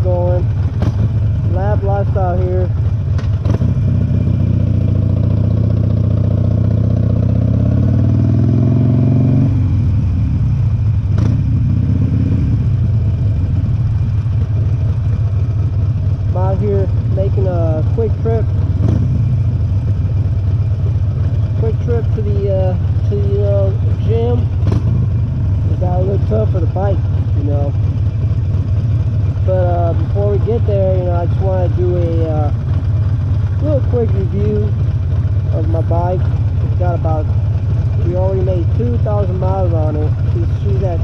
going. Lab lifestyle here. I'm out here making a quick trip to the gym. We gotta look tough for the bike, you know. But before we get there, you know, I just want to do a little quick review of my bike. We already made 2,000 miles on it. She's at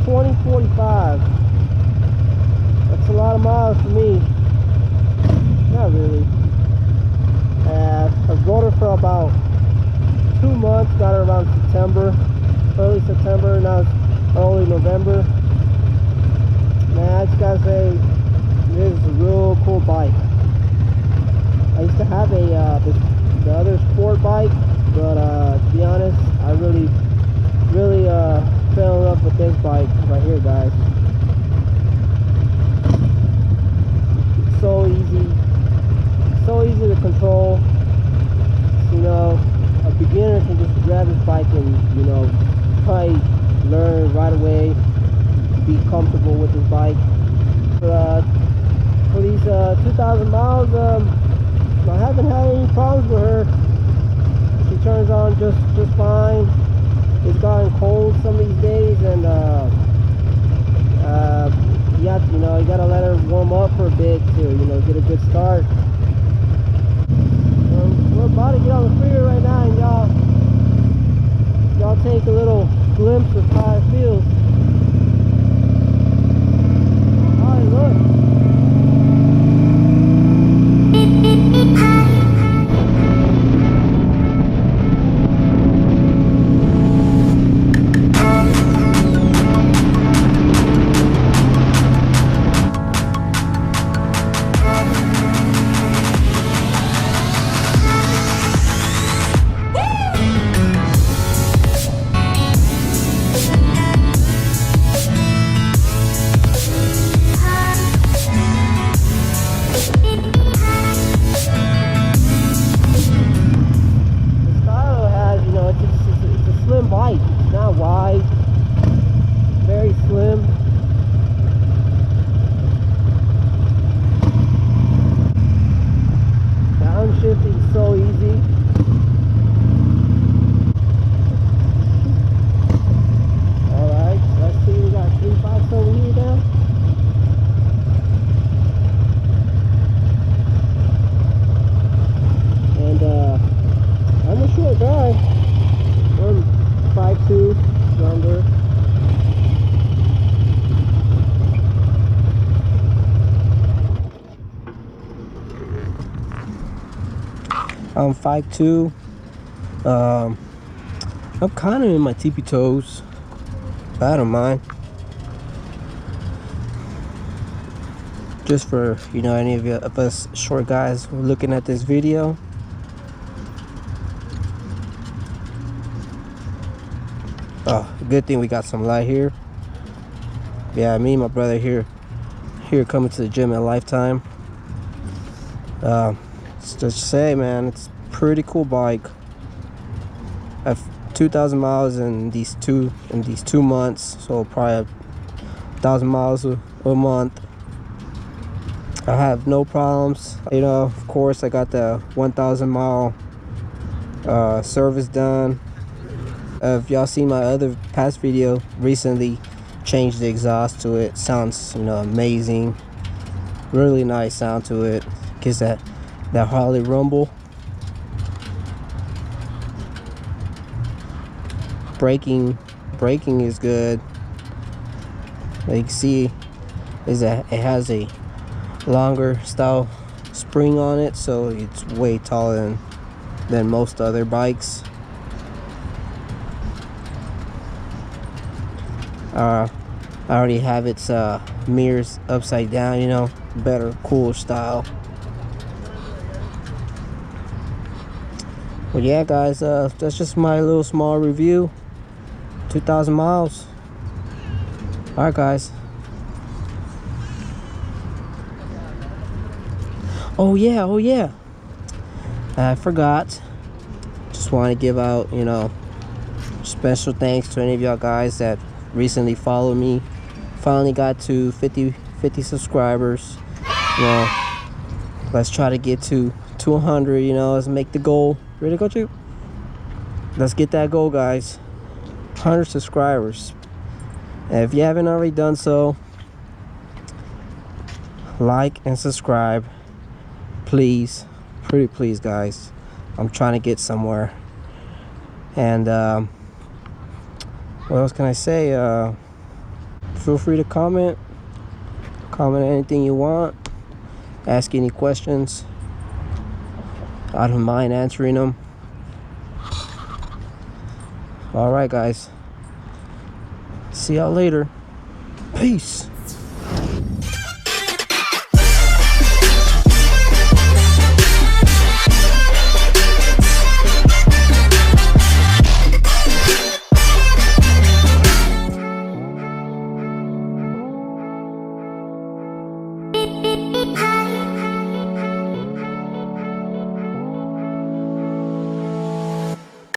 2045. That's a lot of miles for me. Not really. I've rode her for about 2 months. Got her around September, early September. Now it's early November. Man, I just gotta say, this is a real cool bike. I used to have the other sport bike, but to be honest, I really fell in love with this bike right here, guys. It's so easy to control. You know, a beginner can just grab this bike and, you know, probably learn right away, be comfortable with this bike. But for these 2,000 miles, I haven't had any problems with her. She turns on just fine. It's gotten cold some of these days, and you gotta let her warm up for a bit to, you know, get a good start. We're about to get on the freeway right now, and y'all take a little glimpse of how it feels. Alright, look. It's not wide, very slim. Downshifting is so easy. Alright, let's see, we got 3 bikes over here now. And I'm a short guy. I'm 5'2", younger. I'm 5'2". I'm kind of in my tippy toes, but I don't mind. Just for, you know, any of us short guys who are looking at this video. Oh, good thing we got some light here. Yeah, me and my brother here coming to the gym at Lifetime. Just to say, man, it's a pretty cool bike. I've 2,000 miles in these two months, so probably 1,000 miles a month. I have no problems. You know, of course, I got the 1,000 mile service done. If y'all seen my other past video, recently changed the exhaust to it. Sounds, you know, amazing. Really nice sound to it. Gives that Harley rumble. Braking is good. Like you can see, is that it has a longer style spring on it, so it's way taller than most other bikes. I already have its mirrors upside down, you know, better, cooler style. But yeah, guys, that's just my little small review. 2,000 miles. All right, guys. Oh yeah, I forgot. Just want to give out, you know, special thanks to any of y'all guys that recently followed me. Finally got to 50 subscribers. You know, let's try to get to 200. You know, let's make the goal. Ready to go, Chip? Let's get that goal, guys. 100 subscribers. And if you haven't already done so, like and subscribe, please. Pretty please, guys. I'm trying to get somewhere. And what else can I say? Feel free to comment anything you want, ask any questions. I don't mind answering them. All right, guys, see y'all later. Peace.